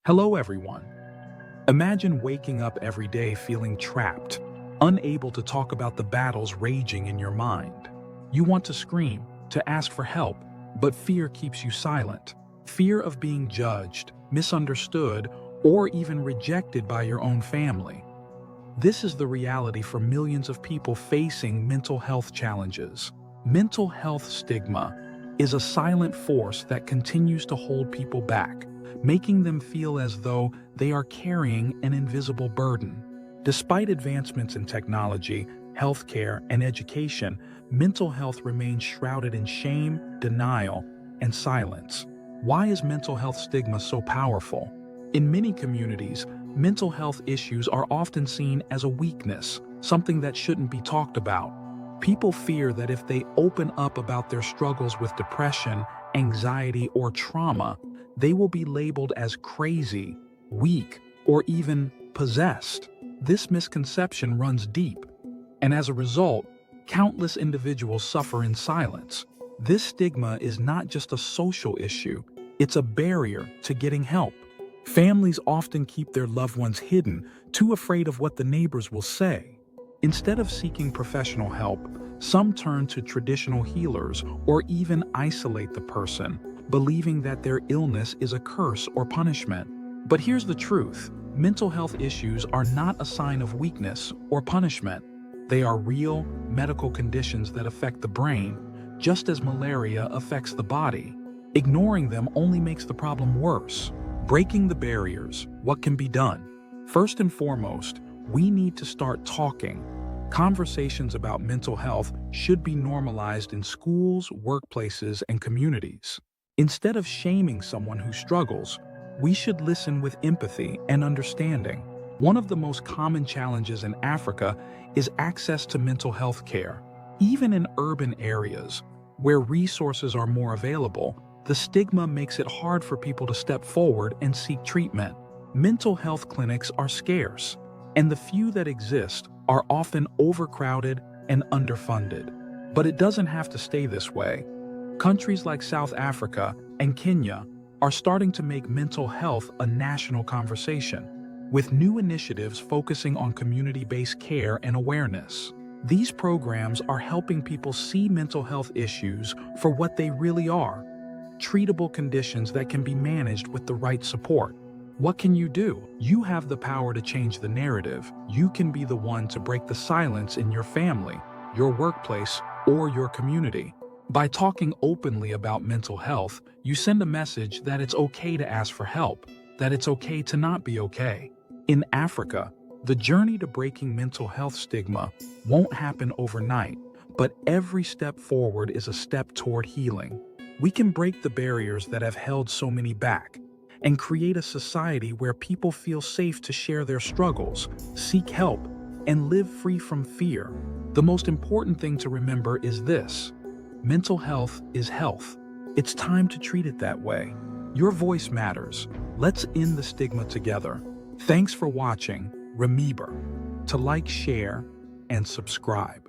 Hello, everyone. Imagine waking up every day feeling trapped, unable to talk about the battles raging in your mind. You want to scream, to ask for help, but fear keeps you silent. Fear of being judged, misunderstood, or even rejected by your own family. This is the reality for millions of people facing mental health challenges. Mental health stigma is a silent force that continues to hold people back, making them feel as though they are carrying an invisible burden. Despite advancements in technology, healthcare, and education, mental health remains shrouded in shame, denial, and silence. Why is mental health stigma so powerful? In many communities, mental health issues are often seen as a weakness, something that shouldn't be talked about. People fear that if they open up about their struggles with depression, anxiety, or trauma, they will be labeled as crazy, weak, or even possessed. This misconception runs deep, and as a result, countless individuals suffer in silence. This stigma is not just a social issue, it's a barrier to getting help. Families often keep their loved ones hidden, too afraid of what the neighbors will say. Instead of seeking professional help, some turn to traditional healers or even isolate the person, believing that their illness is a curse or punishment. But here's the truth: mental health issues are not a sign of weakness or punishment. They are real medical conditions that affect the brain, just as malaria affects the body. Ignoring them only makes the problem worse. Breaking the barriers, what can be done? First and foremost, we need to start talking. Conversations about mental health should be normalized in schools, workplaces, and communities. Instead of shaming someone who struggles, we should listen with empathy and understanding. One of the most common challenges in Africa is access to mental health care. Even in urban areas, where resources are more available, the stigma makes it hard for people to step forward and seek treatment. Mental health clinics are scarce, and the few that exist are often overcrowded and underfunded. But it doesn't have to stay this way. Countries like South Africa and Kenya are starting to make mental health a national conversation, with new initiatives focusing on community-based care and awareness. These programs are helping people see mental health issues for what they really are: treatable conditions that can be managed with the right support. What can you do? You have the power to change the narrative. You can be the one to break the silence in your family, your workplace, or your community. By talking openly about mental health, you send a message that it's okay to ask for help, that it's okay to not be okay. In Africa, the journey to breaking mental health stigma won't happen overnight, but every step forward is a step toward healing. We can break the barriers that have held so many back and create a society where people feel safe to share their struggles, seek help, and live free from fear. The most important thing to remember is this: mental health is health. It's time to treat it that way. Your voice matters. Let's end the stigma together. Thanks for watching. Remember to like, share, and subscribe.